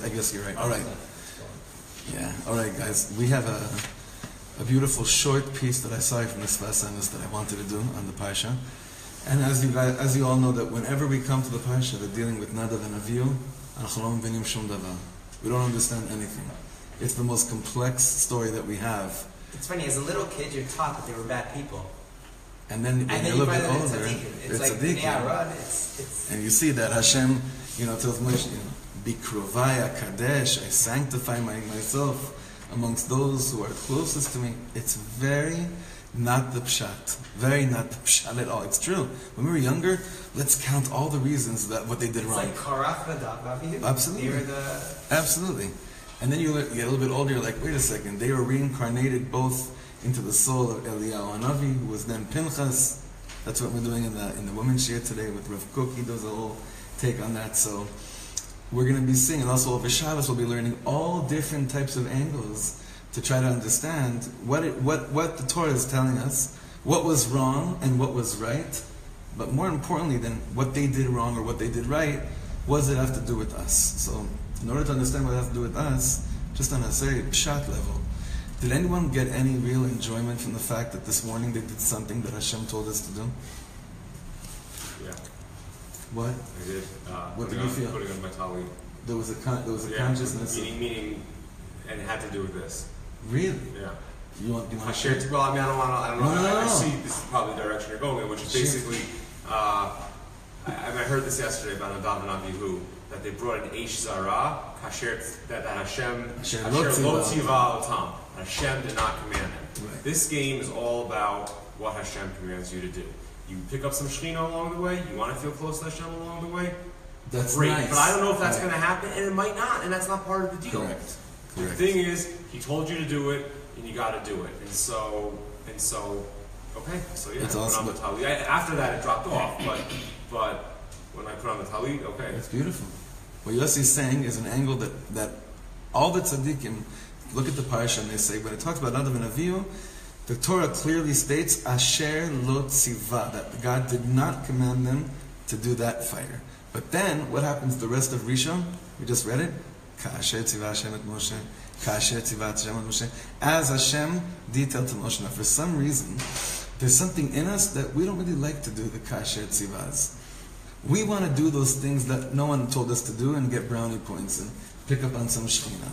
I guess you're right. All right. Yeah. All right, guys. We have a beautiful short piece that I saw from the Sfas Emes that I wanted to do on the Parsha. And as you all know, that whenever we come to the Parsha, they're dealing with Nadav and Avihu, we don't understand anything. It's the most complex story that we have. It's funny, as a little kid, you're taught that they were bad people. And then when you're a little bit older, it's like tzaddikim. And you see that Hashem, tells Moshe, be krovaya kadesh, I sanctify myself amongst those who are closest to me. It's very not the pshat. Very not the pshat at all. It's true. When we were younger, let's count all the reasons that what they did wrong. It's like Korach, Nadav, Avihu. Absolutely. Absolutely. And then you get a little bit older, you're like, wait a second, they were reincarnated both into the soul of Eliyahu Hanavi, who was then Pinchas. That's what we're doing in the women's shir today with Rav Kook. He does a whole take on that. So we're going to be seeing, and also over Shabbos we'll be learning all different types of angles to try to understand what the Torah is telling us, what was wrong and what was right, but more importantly than what they did wrong or what they did right, what does it have to do with us? So in order to understand what it has to do with us, just on a very pshat level, did anyone get any real enjoyment from the fact that this morning they did something that Hashem told us to do? Yeah. What? I did. What did you feel? Putting on my tali. There was a consciousness. Meaning, and it had to do with this. Really? Yeah. You want I shared. Well, I mean, I don't know. No. I see this is probably the direction you're going in, which is basically. I heard this yesterday about Nadav and Avihu, that they brought an Eish Zara, that Hashem lo tziva otam. Hashem did not command them. Right. This game is all about what Hashem commands you to do. You pick up some Shmini along the way. You want to feel close to Hashem along the way. That's great, nice. but I don't know if that's going to happen, and it might not, and that's not part of the deal. Correct. The thing is, He told you to do it, and you got to do it, and so, okay, so yeah. It's I awesome. put on the talit. After that, it dropped off, but when I put on the talit, okay. It's beautiful. What Yossi's saying is an angle that all the tzaddikim look at the parsha and they say, when it talks about Nadav and Avihu, the Torah clearly states, Asher lo tziva, that God did not command them to do that fire. But then, what happens the rest of Rishon? We just read it. Ka'asher tziva Hashem et Moshe. Ka'asher tziva Hashem et Moshe. As Hashem detailed to Moshe. Now, for some reason, there's something in us that we don't really like to do the Ka'asher tzivas. We want to do those things that no one told us to do and get brownie points and pick up on some shechina.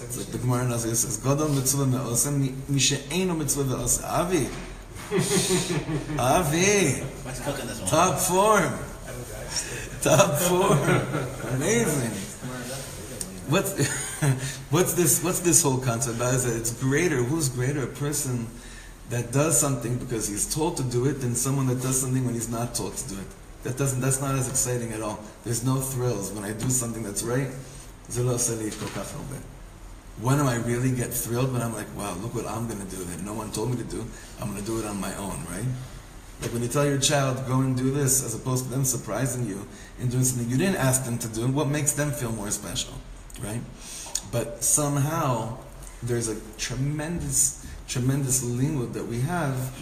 It's like the Gemara in Isaiah says, Gadol mitzvah me'osem, mi she'eino mitzvah ve'osem. Avi, top form. Amazing. What's this whole concept about? Is that it's greater? Who's greater, a person that does something because he's told to do it, than someone that does something when he's not told to do it? That's not as exciting at all. There's no thrills when I do something that's right. When do I really get thrilled? When I'm like, wow, look what I'm going to do that no one told me to do. I'm going to do it on my own, right? Like when you tell your child, go and do this, as opposed to them surprising you and doing something you didn't ask them to do, what makes them feel more special, right? But somehow, there's a tremendous limud that we have,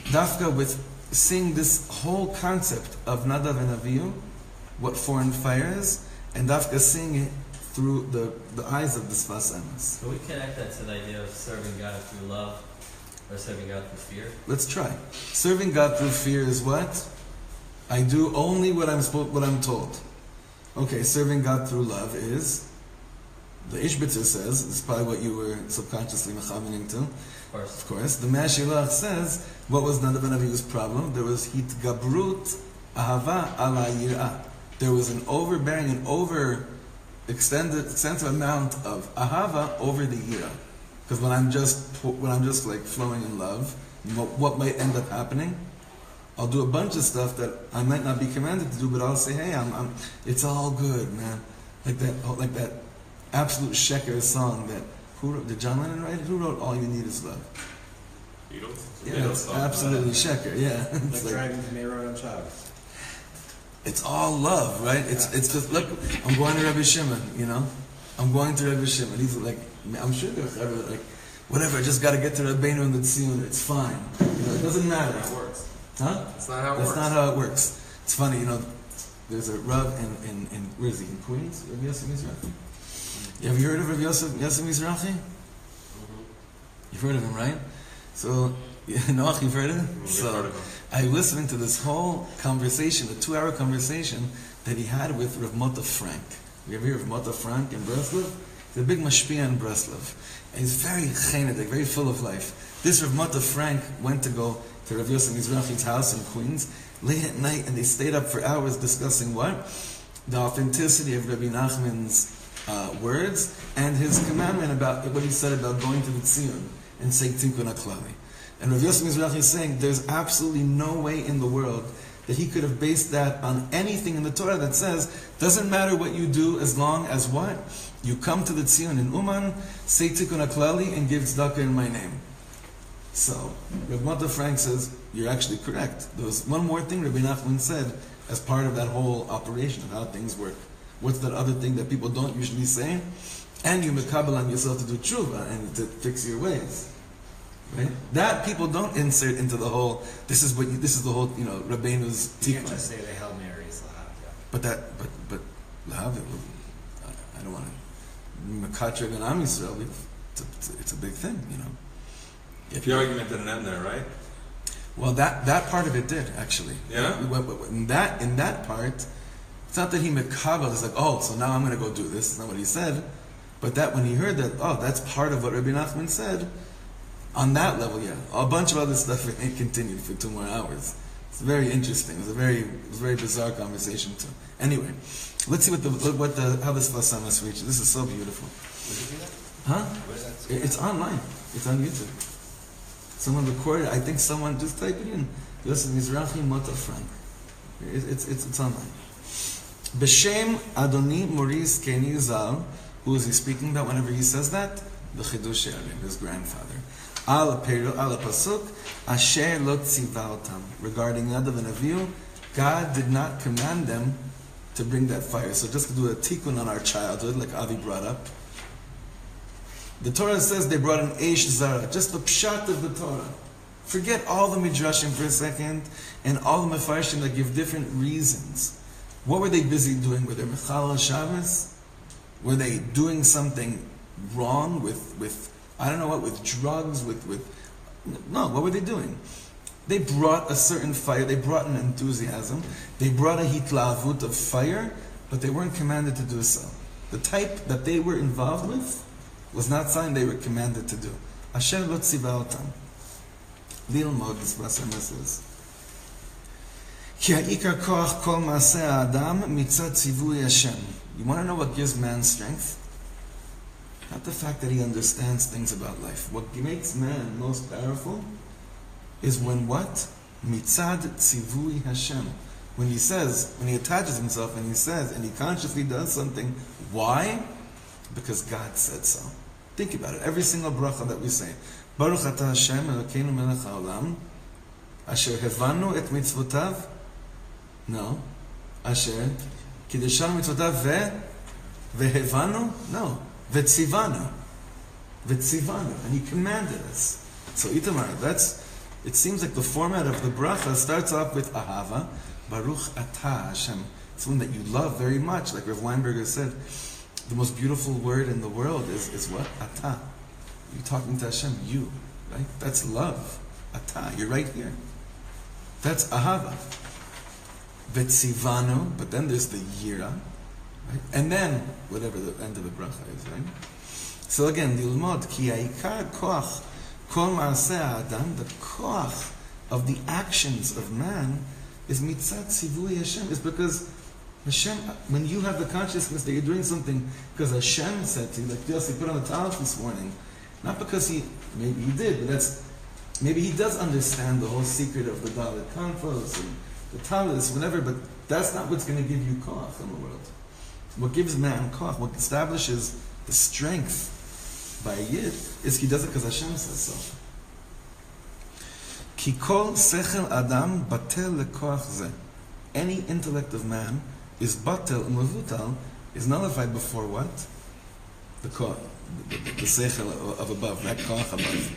dafka with seeing this whole concept of Nadav and Avihu, what foreign fire is, and dafka seeing it through the eyes of the Sfas Emes. Can we connect that to the idea of serving God through love or serving God through fear? Let's try. Serving God through fear is what? I do only what I'm told. Okay, serving God through love is, the Ishbitzer says, this is probably what you were subconsciously mechavening to. Of course. The Me'ashilach says, what was Nadav and Avihu's problem? There was hitgabrut ahava ala yirah. There was an overbearing and extensive amount of ahava over the yirah. Because when I'm just like flowing in love, what might end up happening? I'll do a bunch of stuff that I might not be commanded to do, but I'll say, hey, it's all good, man. Like that absolute sheker song that, did John Lennon write it? Who wrote All You Need Is Love? Beatles? Yeah, it's absolutely sheker, yeah. It's like Dragon's Mirror on Shabbos. It's all love, right? It's just, look, I'm going to Rabbi Shimon, I'm going to Rabbi Shimon. He's like, I'm sure there's like, whatever, I just got to get to Rabbeinu and the Tziyun, it's fine. It doesn't matter. That's not how it works. Huh? That's not how it works. works. That's not how it works. It's funny, there's a Rav in where is he, in Queens? Rabbi Yosef Mizrahi. Have you heard of Rabbi Yosef Mizrahi? You've heard of him, right? So, Noach, you've heard of him? So, I'm listening to this whole conversation, a 2-hour conversation that he had with Rav Mota Frank. You ever hear of Mota Frank in Breslov? He's a big mashpia in Breslov. And he's very chaynedik, very full of life. This Rav Mota Frank went to go to Rav Yosef Mizrahi's house in Queens late at night, and they stayed up for hours discussing what? The authenticity of Rabbi Nachman's words and his commandment about what he said about going to the Tzion and saying Tikkun HaKlali. And Rav Yosef Mizrahi is saying there's absolutely no way in the world that he could have based that on anything in the Torah that says, doesn't matter what you do as long as what? You come to the Tzion in Uman, say Tikkun HaKlali, and give tzedakah in my name. So, Rav Mata Frank says, you're actually correct. There was one more thing Rabbi Nachman said as part of that whole operation of how things work. What's that other thing that people don't usually say? And you mekabel on yourself to do tshuva and to fix your ways. Right? That people don't insert into the whole, this is the whole, Rabbeinu's tikkun. You can't just say the Hail Marys loud. But Lahav, I don't want to mekatre and Am Yisrael, it's a big thing, If the argument didn't end there, right? Well, that part of it did, actually. Yeah? In that part, it's not that he mekabel, it's like, oh, so now I'm going to go do this. It's not what he said. But that when he heard that, oh, that's part of what Rabbi Nachman said, on that level, yeah. A bunch of other stuff continued for 2 more hours. It's very interesting. It was a very bizarre conversation too. Anyway, let's see how the Sfas Emes reached. This is so beautiful. Huh? It's online. It's on YouTube. Someone recorded. I think someone just type it in. Yosef Mizrahi Mota Frank. It's online. B'Shem Adoni Maurice Keni Zal. Who is he speaking about whenever he says that? The Chidush Yarim, his grandfather. Al Pasuk Asher Lo Tziva Otam. Regarding Nadav and Avihu, God did not command them to bring that fire. So just to do a tikkun on our childhood, like Avi brought up. The Torah says they brought an Eish Zara, just the pshat of the Torah. Forget all the midrashim for a second, and all the mefarshim that give different reasons. What were they busy doing? Were they Mechal Shabbos? Were they doing something wrong with I don't know what, with drugs, no, what were they doing? They brought a certain fire, they brought an enthusiasm, they brought a hitlavut of fire, but they weren't commanded to do so. The type that they were involved with was not something they were commanded to do. Asher lo tziva otam. Lilmod, this Sfas Emes says. Ki ha'ikar koach kol ma'aseh ha'adam mitzad tzivui Hashem. You want to know what gives man strength? Not the fact that he understands things about life. What makes man most powerful is when what? Mitzad tzivui Hashem. When he attaches himself and he says, and he consciously does something. Why? Because God said so. Think about it. Every single bracha that we say. Baruch atah Hashem Elokeinu melech haolam asher hevanu et mitzvotav. No. Asher kiddushanu mitzvotav vehevanu? No. Vetzivanu. And he commanded us. So Itamar, it seems like the format of the bracha starts off with Ahava, Baruch Atah Hashem. It's one that you love very much. Like Rav Weinberger said, the most beautiful word in the world is what? Atah. You're talking to Hashem, you, right? That's love. Atah, you're right here. That's Ahava. Vetzivanu, but then there's the Yira, right? And then, whatever the end of the bracha is, right? So again, Lilmod, Ki ha'ikar koach kol ma'aseh ha'adam, the koach of the actions of man is mitzat tzivui Hashem. It's because Hashem, when you have the consciousness that you're doing something because Hashem said to you, like Yossi put on the talent this morning, not because maybe he did, but maybe he does understand the whole secret of the Dalit Kanfos and the Talis, whatever, but that's not what's going to give you koach in the world. What gives man koach, what establishes the strength by a yid, is he does it because Hashem says so. Ki kol sechel adam batel lekoach zeh. Any intellect of man is batel and mevutal, is nullified before what? The koach, the sechel of above, that koach above.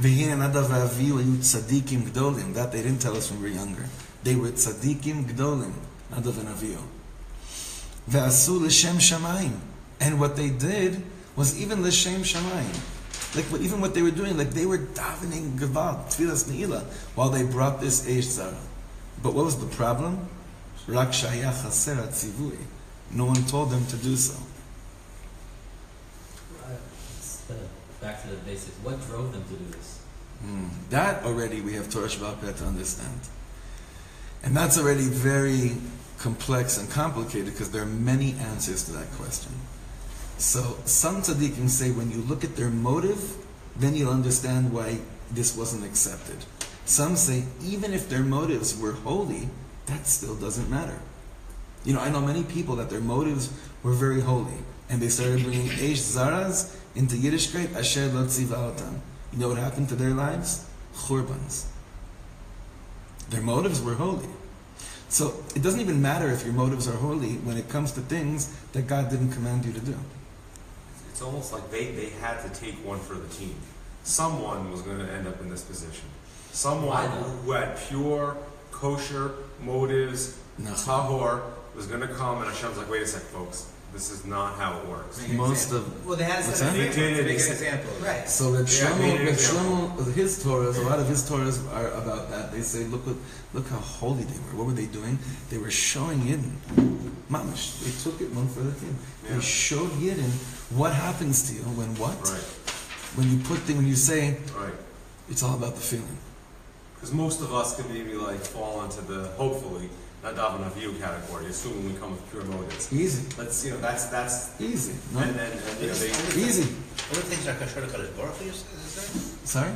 V'hin nadav v'avihu ayu tzadikim gdolim. That they didn't tell us when we were younger. They were tzadikim gdolim. Nadav and Avihu. Ve'asu l'shem shamayim. And what they did was even l'shem shamayim. Like even what they were doing, like they were davening gavad, tfilas ne'ilah, while they brought this eish zara. But what was the problem? Rak shaya chaser hatzivui. No one told them to do so. Back to the basics. What drove them to do this? That already we have Torah Sheba'al Peh to understand. And that's already very complex and complicated because there are many answers to that question. So some tzaddikim say when you look at their motive, then you'll understand why this wasn't accepted. Some say even if their motives were holy, that still doesn't matter. You know, I know many people that their motives were very holy, and they started bringing Eish Zaras into Yiddishkeit, Asher Lo Tziva Otam. You know what happened to their lives? Churbans. Their motives were holy. So it doesn't even matter if your motives are holy when it comes to things that God didn't command you to do. It's almost like they had to take one for the team. Someone was going to end up in this position. Someone who had pure, kosher motives, tahor, was going to come, and Hashem's like, wait a sec, folks. This is not how it works. Well, they had to set They did to it. make an example. Right. So Reb Shlomo, his Torahs, a lot of his Torahs are about that. They say, look how holy they were. What were they doing? They were showing Yidden. Mamish. They took it one for the team. Yeah. They showed Yidden what happens to you when what? Right. When you say, Right. it's all about the feeling. Because most of us can maybe like fall into the, hopefully, Nadav and Avihu category, assuming we come with pure motives. Easy. Let's, that's Easy. No? and you know, Easy. All the things are kosher to Kadosh Baruch Hu, you say? Sorry?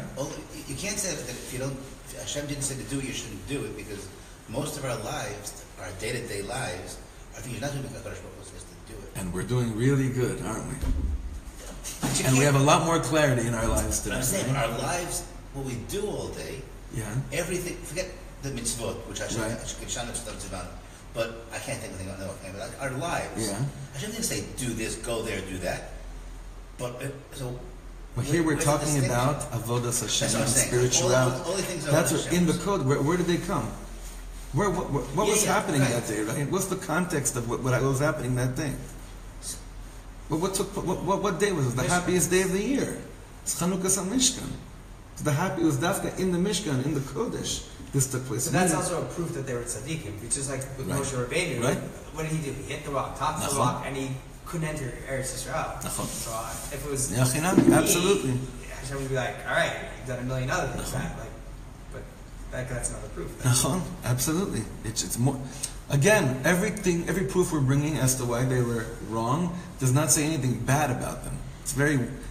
You can't say that if you don't, if Hashem didn't say to do it, you shouldn't do it, because most of our lives, our day-to-day lives, are things you're not doing because Kadosh Baruch Hu says to do it. And we're doing really good, aren't we? But you And we can't- have a lot more clarity in our lives But today. I'm saying, our lives, what we do all day, Yeah. everything, forget the mitzvot, which Hashem, Right. but I can't think of anything on but like our lives. Yeah. Hashem didn't say do this, go there, do that. But so. Well, here we're where's the talking distinction? about avodas That's Hashem what I'm and saying. spirituality. All the things are That's Hashem. what, in the code. Where did they come? What was happening right. that day? Right? What's the context of what was happening that day? Well, what day was it? The happiest day of the year. It's Chanukah Mishkan. It was Dafka in the Mishkan, in the Kodesh. This took place. So that's also a proof that they were tzaddikim, which is like with Right. Moshe Rabbeinu. Right. What did he do? He hit the rock, topped the Nachon. rock, and he couldn't enter Eretz Yisrael. Nachon. So if it was Yachinami, absolutely. Hashem would be like, all right, you've done a million other things, but that's another proof. Nachon, absolutely. It's more. Again, every proof we're bringing as to why they were wrong does not say anything bad about them.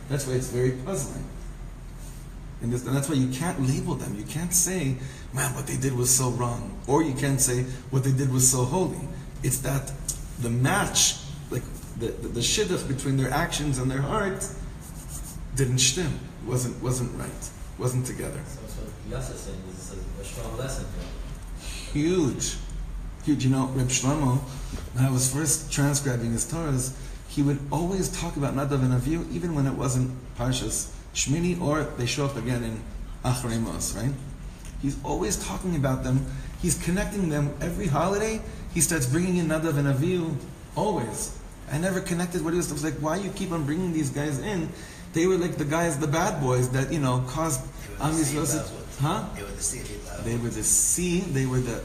That's why it's very puzzling. And that's why you can't label them. You can't say, man, what they did was so wrong. Or you can't say, what they did was so holy. It's that the match, like the shidduch between their actions and their heart, didn't shtim. Wasn't right. Wasn't together. So that's what Yasser said. This is a strong lesson for him. Huge. You know, Reb Shlomo, when I was first transcribing his Torahs, he would always talk about Nadav and Avihu, even when it wasn't Parshas Shmini, or they show up again in Achrei Mos, right? He's always talking about them. He's connecting them every holiday. He starts bringing in Nadav and Avihu, always. I never connected what he was. I was like, why you keep on bringing these guys in? They were like the guys, the bad boys that, caused Am Yisrael. Huh? They were the sea. They were the sea. They were the,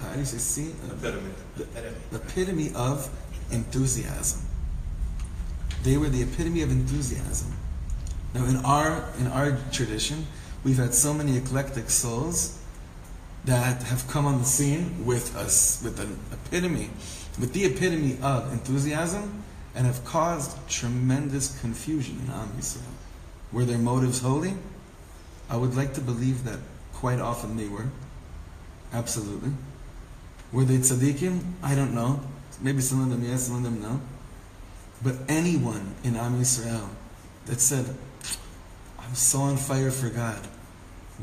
how do you say sea? Epitome. The epitome of enthusiasm. They were the epitome of enthusiasm. Now, in our tradition, we've had so many eclectic souls that have come on the scene with the epitome of enthusiasm, and have caused tremendous confusion in Am Yisrael. Were their motives holy? I would like to believe that quite often they were. Absolutely. Were they tzaddikim? I don't know. Maybe some of them yes, some of them no. But anyone in Am Yisrael that said, I'm so on fire for God,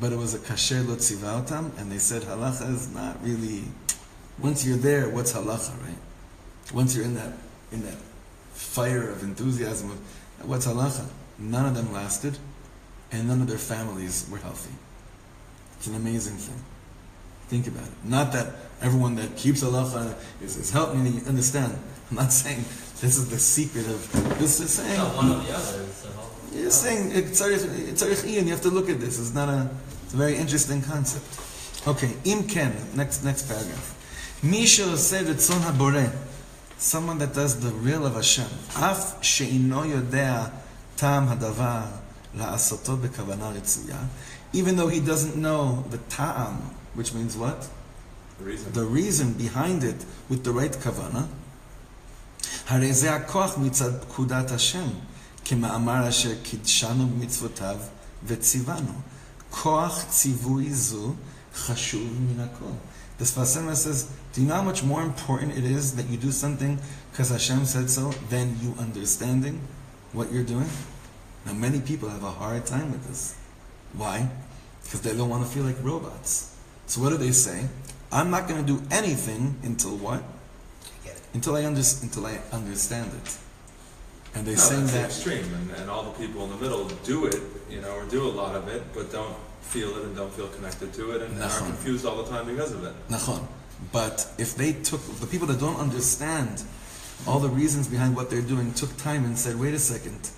but it was a kasher lo tzivautam, and they said halacha is not really. Once you're there, what's halacha, right? Once you're in that fire of enthusiasm of what's halacha, none of them lasted, and none of their families were healthy. It's an amazing thing. Think about it. Not that everyone that keeps halacha is helping me understand. I'm not saying this is the secret of this. Is saying No, one or the other. So. you're saying it's tzarich, and you have to look at this. It's a very interesting concept. Okay, im ken. Next paragraph. Misha said etzon haboreh. Someone that does the will of Hashem. Af she'ino yodea tam hadavar la'asoto bekavana retzuya. Even though he doesn't know the ta'am, which means what? The reason behind it with the right kavana. Harei ze hakoach mitzad pkudat Hashem, kema'amar asher kidshanu b'mitzvotav v'tzivanu. Koach tzivui zu chashuv min hakol. The Sfas Emes says, do you know how much more important it is that you do something because Hashem said so than you understanding what you're doing? Now many people have a hard time with this. Why? Because they don't want to feel like robots. So what do they say? I'm not going to do anything until what? Until I understand it. And they say that's the that extreme, and all the people in the middle do it, or do a lot of it, but don't feel it and don't feel connected to it, and are confused all the time because of it. Nachon. But if they took, the people that don't understand all the reasons behind what they're doing, took time and said, wait a second,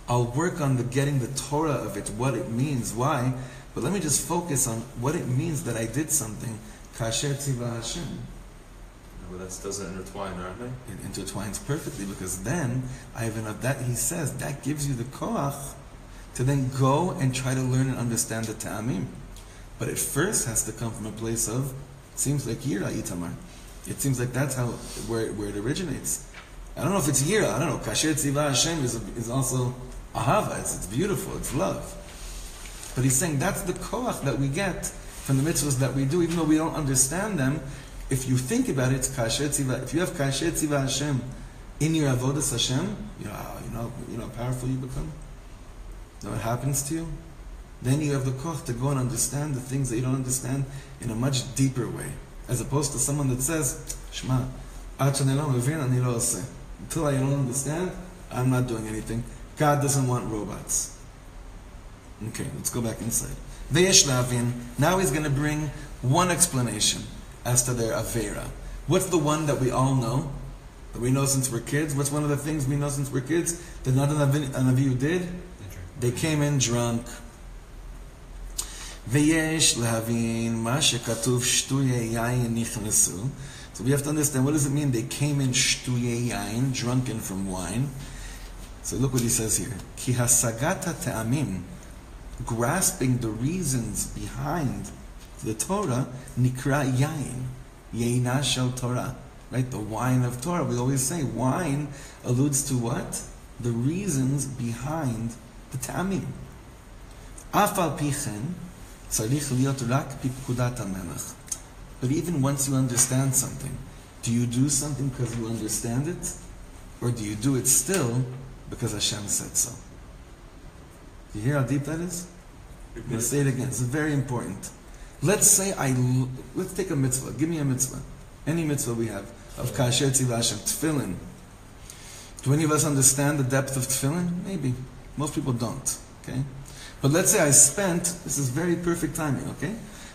I'll work on getting the Torah of it, what it means, why, but let me just focus on what it means that I did something. Kasher tzivah Hashem. But that doesn't intertwine, aren't they? It intertwines perfectly, because then I have enough, that he says, that gives you the koach to then go and try to learn and understand the ta'amim. But it first has to come from a place of, seems like yira itamar. It seems like that's where it originates. I don't know if it's yira, I don't know. Kasher tzivah Hashem is also ahava, it's beautiful, it's love. But he's saying that's the koach that we get from the mitzvahs that we do, even though we don't understand them. If you think about it, it's kasher tzivah. If you have kasher tzivah Hashem in your avodas Hashem, you know how powerful you become. You know what happens to you? Then you have the koch to go and understand the things that you don't understand in a much deeper way, as opposed to someone that says, "Shema, until I don't understand, I'm not doing anything." God doesn't want robots. Okay, let's go back inside. Ve'yesh lavin. Now he's going to bring one explanation as to their avera. What's the one that we all know? That we know since we're kids? What's one of the things we know since we're kids that not an Avihu did? They came in drunk. Ve'yesh lavin ma shekatuv shtuye yayin nichnesu. So we have to understand, what does it mean they came in shtuye yayin, drunken from wine? So look what he says here. Ki hasagata te'amim, grasping the reasons behind the Torah, nikra yayin, yeina shel Torah, right? The wine of Torah. We always say wine alludes to what? The reasons behind the ta'amim. Afal pichen tzarich liot rak pipkudat hamelech. But even once you understand something, do you do something because you understand it, or do you do it still because Hashem said so? Do you hear how deep that is? I'm going to say it again. It's very important. Let's say let's take a mitzvah. Give me a mitzvah. Any mitzvah we have of kasher tzivah Hashem, tefillin. Do any of us understand the depth of tefillin? Maybe. Most people don't. Okay? But let's say this is very perfect timing, okay?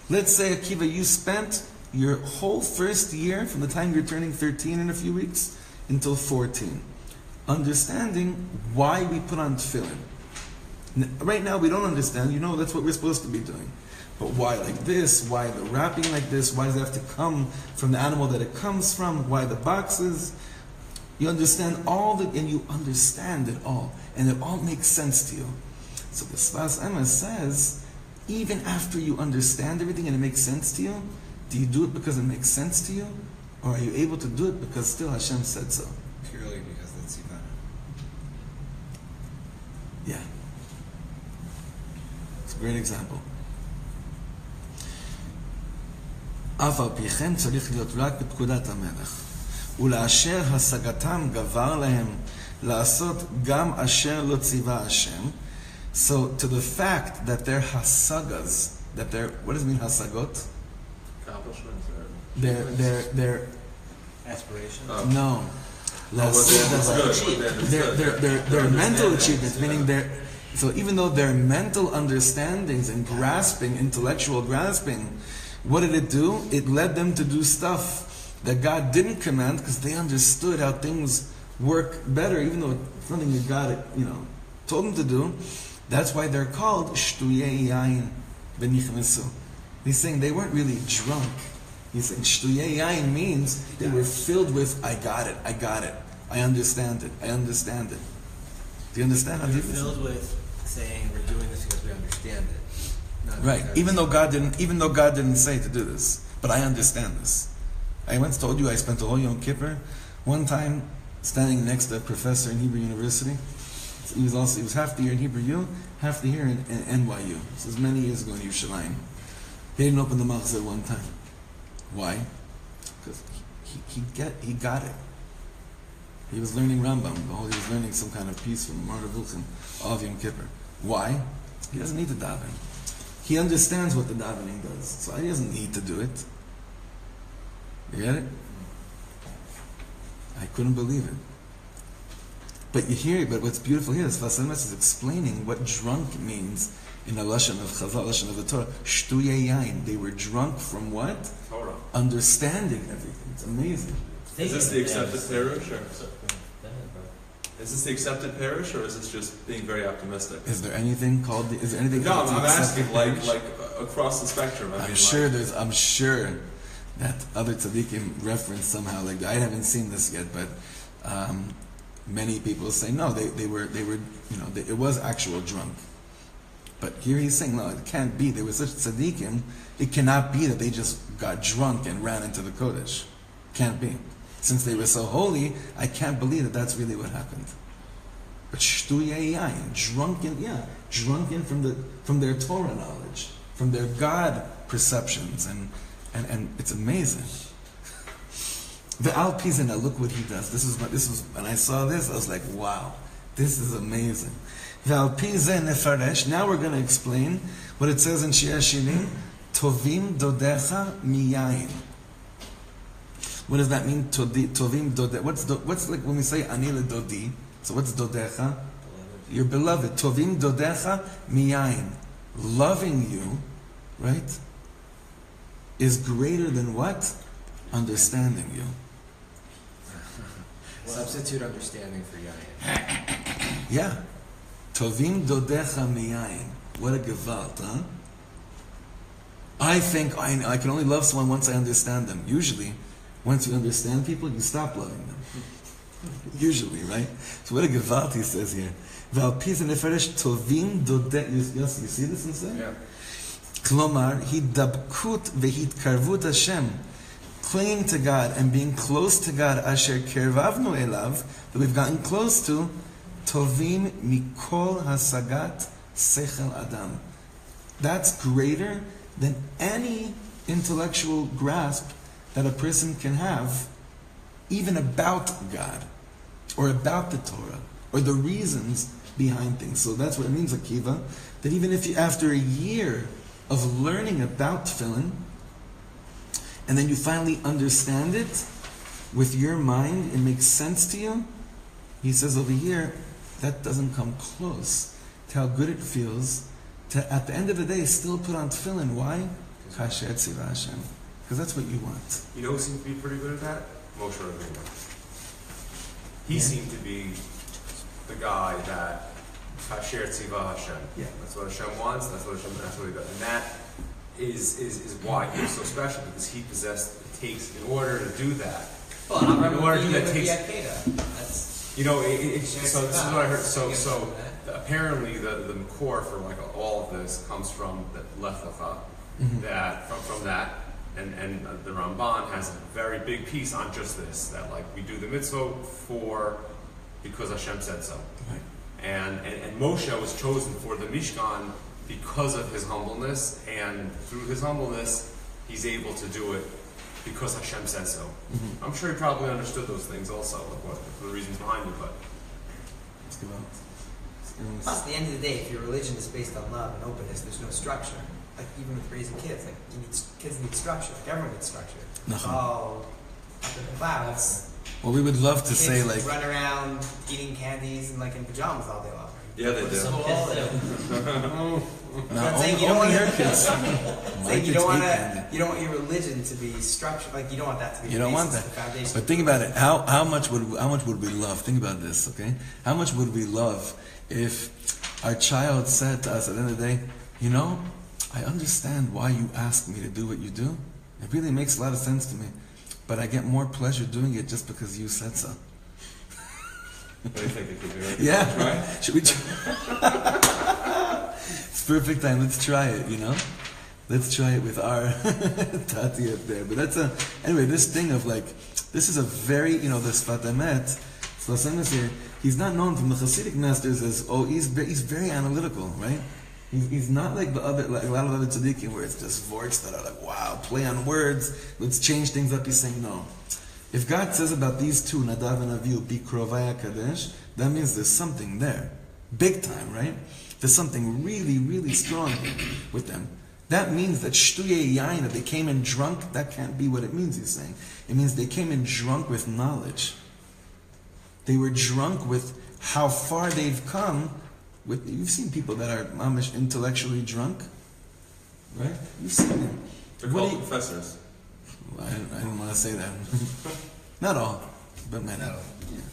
Let's say, Akiva, you spent your whole first year, from the time you're turning 13 in a few weeks, until 14, understanding why we put on tefillin. Right now we don't understand, that's what we're supposed to be doing. But why like this? Why the wrapping like this? Why does it have to come from the animal that it comes from? Why the boxes? You understand and you understand it all. And it all makes sense to you. So the Sfas Emes says, even after you understand everything and it makes sense to you, do you do it because it makes sense to you? Or are you able to do it because still Hashem said so? Purely because that's Ivana. Yeah. It's a great example. אף על פי כן צריך להיות רק בפקודת המלך. ולאשר השגתם גבר להם לעשות גם אשר לא ציווה השם. So to the fact that they're hasagas, what does it mean hasagot? Accomplishments or Their Aspiration? no. Their mental achievements, meaning so even though their mental understandings and grasping, intellectual grasping, What did it do? It led them to do stuff that God didn't command because they understood how things work better, even though it's nothing that God, told them to do. That's why they're called Shtuyei Yain B'nichnesu. He's saying they weren't really drunk. He's saying Shtuyei Yain means they were filled with, I got it, I understand it. Do you understand how You're deep it is? filled with saying we're doing this because we understand it. Not Right. because- Even though God didn't say to do this, but I understand this. I once told you I spent a whole Yom Kippur one time standing next to a professor in Hebrew University. He was half the year in Hebrew U, half the year in NYU. This was many years ago in Yerushalayim. He didn't open the mouth at one time. Why? Because he got it. He was learning Rambam. He was learning some kind of piece from Marta Vulcan of Yom Kippur. Why? He doesn't need to daven. He understands what the davening does, so he doesn't need to do it. You get it? I couldn't believe it. But you hear it, but what's beautiful here is Sfas Emes is explaining what drunk means in the Lashon of Chazal, Lashon of the Torah. Shtuyei yain. They were drunk from what? Torah. Understanding everything. It's amazing. Is this the accepted parish, or So, go ahead, bro. is this the accepted parish, or is this just being very optimistic? Is there anything called? Is there anything? No, called the I'm asking accepted like parish? across the spectrum. I'm sure that other tzaddikim reference somehow like that. I haven't seen this yet, but many people say no. They were it was actual drunk. But here he's saying no, it can't be. They were such tzaddikim. It cannot be that they just got drunk and ran into the kodesh. Can't be. Since they were so holy, I can't believe that that's really what happened. But shtuyei yain, drunken from their Torah knowledge, from their God perceptions, and it's amazing. The Al Pizina, look what he does. This was when I saw this, I was like, wow, this is amazing. The Al Pizina nefaresh. Now we're going to explain what it says in Shir Shirim, Tovim dodecha miyayin. What does that mean? Tovim dodecha. What's like when we say ani ledodi? So what's dodecha? Your beloved. Tovim dodecha miyayin. Loving you, right, is greater than what? Understanding you. Substitute understanding for yayin. Yeah. Tovim dodecha miyayin. What a gewalt, huh? I think I can only love someone once I understand them. Usually, once you understand people, you stop loving them. Usually, right? So what a gewalt he says here. V'alpiz neferesh tovim dodecha. You see this inside? Yeah. Klomar hidabkut vehitkarvut Hashem, clinging to God and being close to God. Asher kervavnu elav, that we've gotten close to. Tovim mikol hasagat sechel adam. That's greater than any intellectual grasp that a person can have, even about God, or about the Torah, or the reasons behind things. So that's what it means, Akiva, that even if you, after a year of learning about tefillin, and then you finally understand it with your mind, it makes sense to you, he says over here, that doesn't come close to how good it feels to, at the end of the day, still put on tefillin. Why? Kasher tzivah Hashem. Because that's what you want. You know who seemed to be pretty good at that? Moshe Rabbeinu. He seemed to be the guy that Kasher tzivah Hashem. Yeah. That's what Hashem wants. That's what he does. And that is why he was so special, because he possessed the takes in order to do that. Well, I'm In order to do that with takes. the Al-Qaeda. That's So this is what I heard. So that. apparently the core for like all of this comes from the Lech Lecha, that from that, and the Ramban has a very big piece on just this, that like we do the mitzvah because Hashem said so, Right. and Moshe was chosen for the Mishkan because of his humbleness, and through his humbleness he's able to do it because Hashem said so. I'm sure he probably understood those things also, like what the reasons behind it, but. Plus, at the end of the day, if your religion is based on love and openness, there's no structure. Like even with raising kids, like kids need structure. Like everyone needs structure. Oh, up in the clouds. Well, we would love to Kids say like, run around eating candies and like in pajamas all day long. Yeah, they do. Some kids do. No, I'm saying you don't only want her kids. My saying you kids don't hate want candy. you don't want your religion to be structured. Like you don't want that to be. You the don't want basis, that. the foundation. But think about it. How much would we love? Think about this, okay? How much would we love if our child said to us at the end of the day, you know, I understand why you ask me to do what you do. It really makes a lot of sense to me. But I get more pleasure doing it just because you said so. What do you think it could be? Right? Yeah. Right? Should we try? It's perfect time. Let's try it, you know? Let's try it with our Tati up there. But anyway, this thing of like, this is a very, the Sfas Emes, Sfas Emes here, he's not known from the Hasidic masters as, he's very analytical, right? He's not like a lot of other tzaddikim where it's just words that are like, wow, play on words, let's change things up. He's saying, no. If God says about these two, Nadav and Avihu, be Krovai Kadesh, that means there's something there. Big time, right? There's something really, really strong here with them. That means that Shtuye Yain, that they came in drunk, that can't be what it means, he's saying. It means they came in drunk with knowledge. They were drunk with how far they've come. You've seen people that are mamish intellectually drunk, right? You've seen them. They're called professors. I didn't want to say that. Not all, but many. No,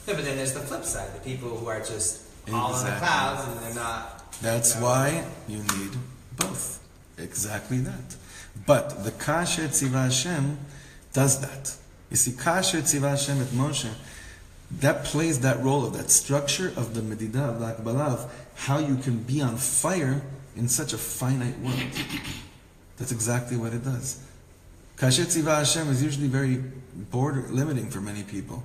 but then there's the flip side, the people who are just all in the clouds and they're not. That's why you need both. Exactly that. But the Kasher Tziva Hashem does that. You see, Kasher Tziva Hashem at Moshe, that plays that role of that structure of the Medidah, of the Akbalav, how you can be on fire in such a finite world. That's exactly what it does. Kasher Tziva Hashem is usually very limiting for many people.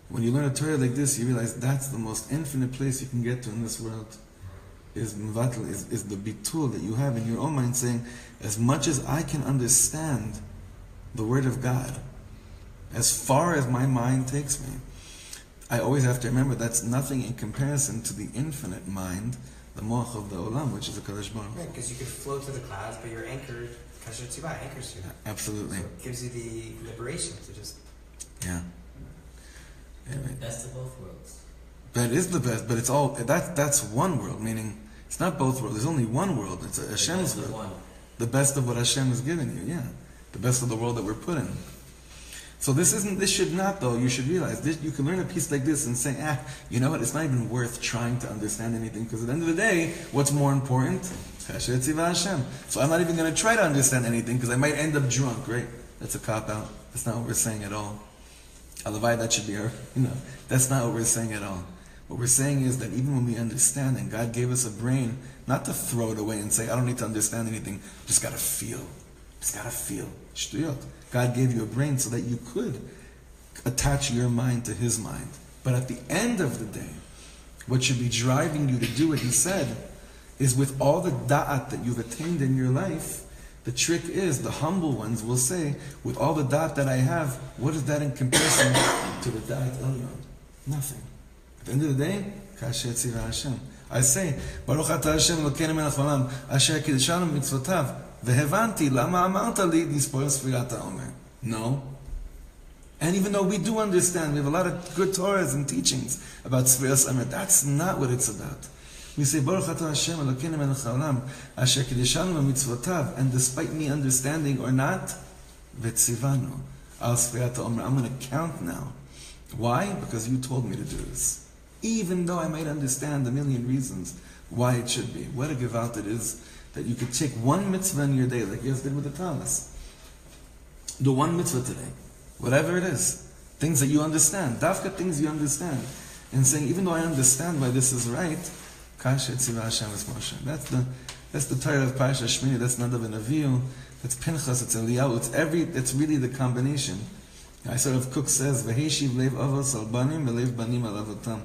When you learn a Torah like this, you realize that's the most infinite place you can get to in this world. Is the bitul that you have in your own mind saying, as much as I can understand the Word of God, as far as my mind takes me, I always have to remember that's nothing in comparison to the infinite mind, the moach of the olam, which is the Kadosh Baruch Hu. Right, because you could float to the clouds, but you're anchored. Kasher Tzivah anchors you. Absolutely. So it gives you the liberation to just. Yeah. Anyway. Best of both worlds. That is the best, but it's all that's one world, meaning it's not both worlds. There's only one world. It's Hashem's world. The best of what Hashem has given you, yeah. The best of the world that we're put in. So this should not, though, you should realize, you can learn a piece like this and say, you know what, it's not even worth trying to understand anything, because at the end of the day, what's more important? Kasher Tziva Hashem. So I'm not even going to try to understand anything, because I might end up drunk, right? That's a cop-out. That's not what we're saying at all. Alavai, that should be our, that's not what we're saying at all. What we're saying is that even when we understand, and God gave us a brain, not to throw it away and say, I don't need to understand anything, just got to feel. Just got to feel. Shtuyot. God gave you a brain so that you could attach your mind to His mind. But at the end of the day, what should be driving you to do what He said is with all the da'at that you've attained in your life, the trick is, the humble ones will say, with all the da'at that I have, what is that in comparison to the da'at Elyon? Nothing. At the end of the day, Kasher Tziva Hashem. I say, Baruch Ata Hashem Elokeinu melech haolam, asher kiddushanu mitzvotav, vehevanti lama amarta li nispoil sfirat haomer. No. And even though we do understand, we have a lot of good Torahs and teachings about Sfas Emes, that's not what it's about. We say, Baruch Ata Hashem Elokeinu melech haolam, asher kiddushanu mitzvotav, and despite me understanding or not, vetzivanu al sfirat haomer. I'm going to count now. Why? Because you told me to do this. Even though I might understand a million reasons why it should be. What a gewalt it is that you could take one mitzvah in your day, like you did with the Thomas. Do one mitzvah today. Whatever it is. Things that you understand. Dafka things you understand. And saying, even though I understand why this is right, Kasher Tziva Hashem is Moshe. That's the Torah of Parashat Shmini. That's Nadav and Avihu. That's Pinchas. It's Eliyahu. It's really the combination. I sort of Cook says, V'heshiv lev avos al banim, v'lev banim al avotam.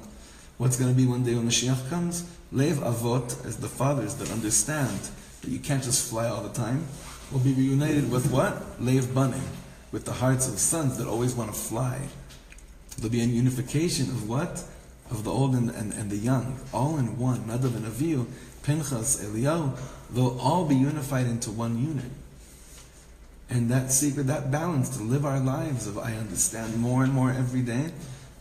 What's going to be one day when Mashiach comes? Lev avot, as the fathers that understand that you can't just fly all the time, will be reunited with what? Lev banim, with the hearts of sons that always want to fly. There'll be a unification of what? Of the old and the young, all in one. Nadav and Avihu, Pinchas, Eliyahu, they'll all be unified into one unit. And that secret, that balance to live our lives of I understand more and more every day,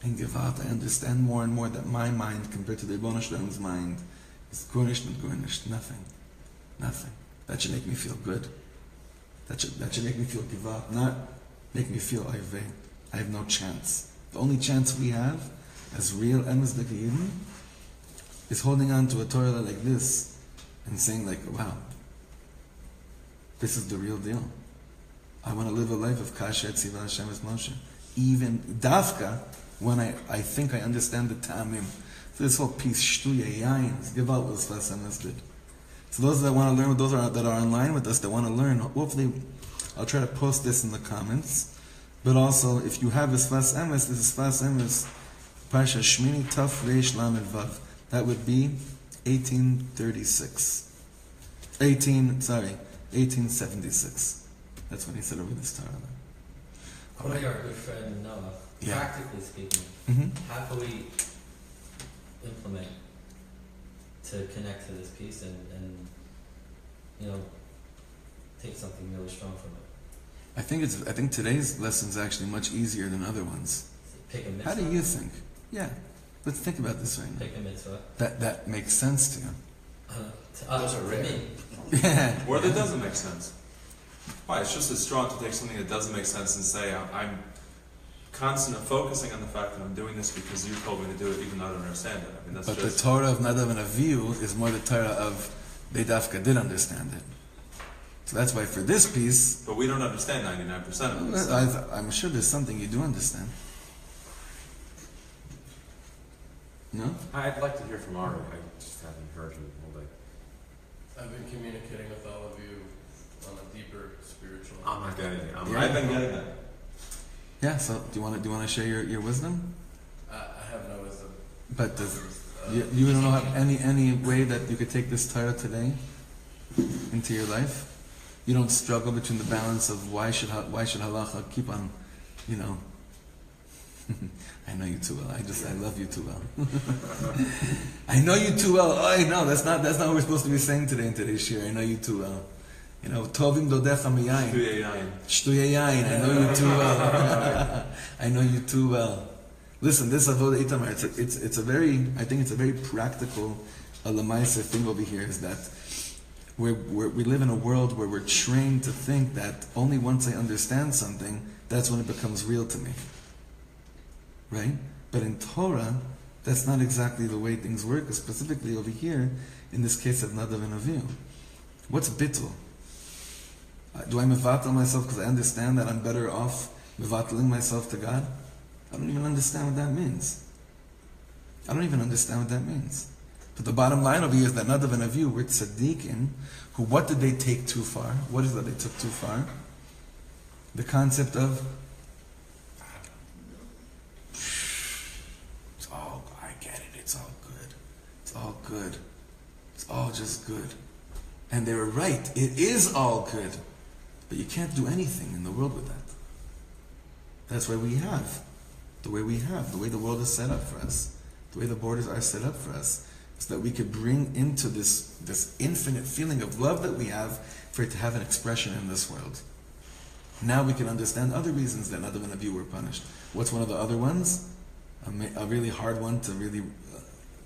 and give out, I understand more and more that my mind compared to the Rebbeinu Shlomo's mind It's garnished and garnished. Nothing. Nothing. That should make me feel good. That should make me feel give up, not make me feel ayveh. I have no chance. The only chance we have as real Emes Yidden is holding on to a Torah like this and saying like, wow, this is the real deal. I want to live a life of Kasher Tziva Hashem Es Moshe. Even Davka, when I think I understand the Ta'amim. So this whole piece, Shtuya Yayin, give out what Sfas Emes did. So those that want to learn, those that are online with us, that want to learn, hopefully I'll try to post this in the comments. But also, if you have a Sfas Emes, this is Sfas Emes, Parsha Shmini Taf Reish Lamed Vav. That would be 1876. 1876. That's when he said over this Torah. What about our good friend Noah? Yeah. Practically speaking, how can we implement to connect to this piece and take something really strong from it? I think today's lesson is actually much easier than other ones. Pick a mitzvah. How do you think? Yeah, let's think about this right now. Pick a mitzvah. That makes sense to you. Those are rare. Me. Yeah. Or that doesn't make sense. Why? It's just as strong to take something that doesn't make sense and say, I'm constantly focusing on the fact that I'm doing this because you told me to do it, even though I don't understand it. I mean, that's But just... the Torah of Nadav and Avihu is more the Torah of they dafka did understand it. So that's why for this piece, But we don't understand 99% of it. So. I'm sure there's something you do understand. No? I'd like to hear from Ari. I just haven't heard him all day. I've been communicating with all of you on a deeper spiritual. I'm not getting it. I've been getting that. Yeah. So do you want to share your wisdom? I have no wisdom. But you don't know any way that you could take this Torah today into your life? You don't struggle between the balance of why should halacha keep on, I know you too well. I love you too well. I know you too well. Oh, I know that's not what we're supposed to be saying today in today's shir. I know you too well. Tovim dodecha miyayin. Shtuya yayin. I know you too well. I know you too well. Listen, this avoda itamar. It's a very practical lemaisa thing over here. Is that we live in a world where we're trained to think that only once I understand something, that's when it becomes real to me. Right? But in Torah, that's not exactly the way things work, specifically over here, in this case of Nadav and Avihu. What's bittul? Do I mevatel myself because I understand that I'm better off mevateling myself to God? I don't even understand what that means. But the bottom line over here is that Nadav and Avihu were tzaddikim, who, what did they take too far? What is that they took too far? The concept of it's all just good. And they were right, it is all good. But you can't do anything in the world with that. That's why we have the way the world is set up for us, the way the borders are set up for us, so that we could bring into this infinite feeling of love that we have, for it to have an expression in this world. Now we can understand other reasons that Nadav and Avihu were punished. What's one of the other ones? A really hard one to really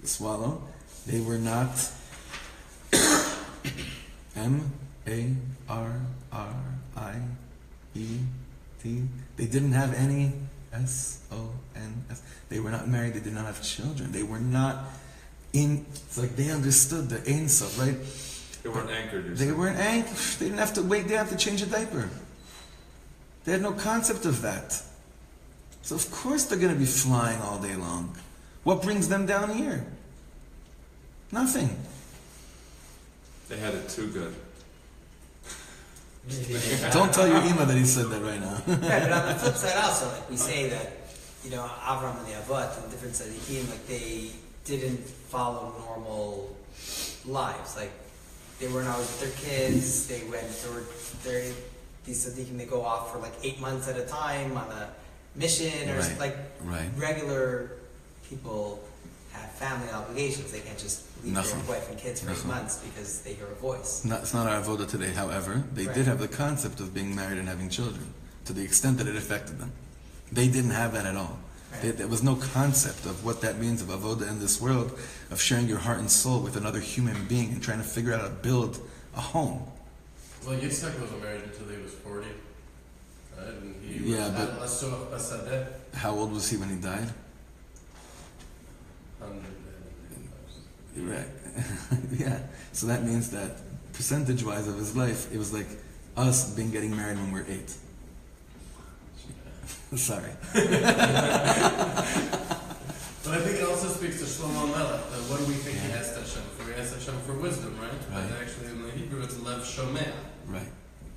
swallow. They were not M-A-R-R-I-E-T. They didn't have any S-O-N-S. They were not married. They did not have children. They were not in. It's like they understood the Ein Sof, right? They weren't anchored. They weren't anchored. They didn't have to wait. They didn't have to change a diaper. They had no concept of that. So of course they're going to be flying all day long. What brings them down here? Nothing. They had it too good. Don't tell your Ima that he said that right now. Right, but on the flip side also, like we say that, Avram and the Avot and different tzaddikim, like they didn't follow normal lives. Like they weren't always with their kids. These tzaddikim, they go off for like 8 months at a time on a mission, or regular people have family obligations. They can't just leave their wife and kids for 8 months because they hear a voice. It's not our avoda today, however. They did have the concept of being married and having children, to the extent that it affected them. They didn't have that at all. There was no concept of what that means of avoda in this world, of sharing your heart and soul with another human being and trying to figure out how to build a home. Well, Yitzhak wasn't married until he was 40. Right? And he was how old was he when he died? 100. Right. Yeah. So that means that percentage-wise of his life, it was like us getting married when we were 8. Sorry. But I think it also speaks to Shlomo Melech. What do we think he asked Hashem for? He asked Hashem for wisdom, right? But actually in the Hebrew it's Lev Shomea. Right.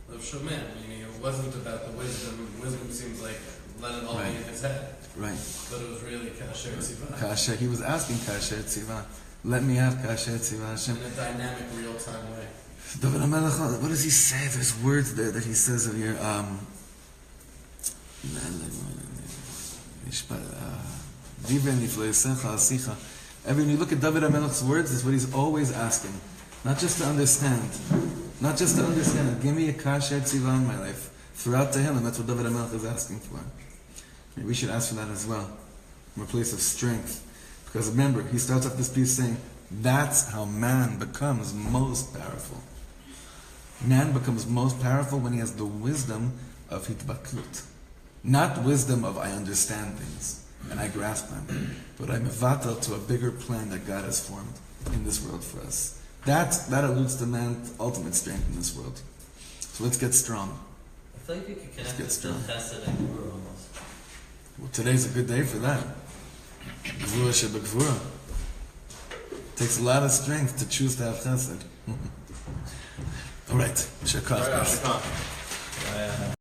Lev Shomea, meaning it wasn't about the wisdom. Wisdom seems like let it all be in his head. Right. But it was really Kasher Tzivah. Kasher, he was asking Kasher Tzivah. Let me have Kasher Tzivah, Hashem. In a dynamic, real-time way. David HaMelech, what does he say? There's words there that he says here. Every when you look at David HaMelech's words, this is what he's always asking. Not just to understand. Not just to understand. Give me a kasher tzivah in my life. Throughout Tehillim, that's what David HaMelech is asking for. Maybe we should ask for that as well. From a place of strength. Because remember, he starts off this piece saying, that's how man becomes most powerful. Man becomes most powerful when he has the wisdom of hitbaklut. Not wisdom of I understand things and I grasp them, but I'm mevatel to a bigger plan that God has formed in this world for us. That alludes to man's ultimate strength in this world. So let's get strong. I feel like you could connect it to chesed and gvura almost. Well, today's a good day for that. Gvura shebegvura. Takes a lot of strength to choose to have chesed. All right, shekach.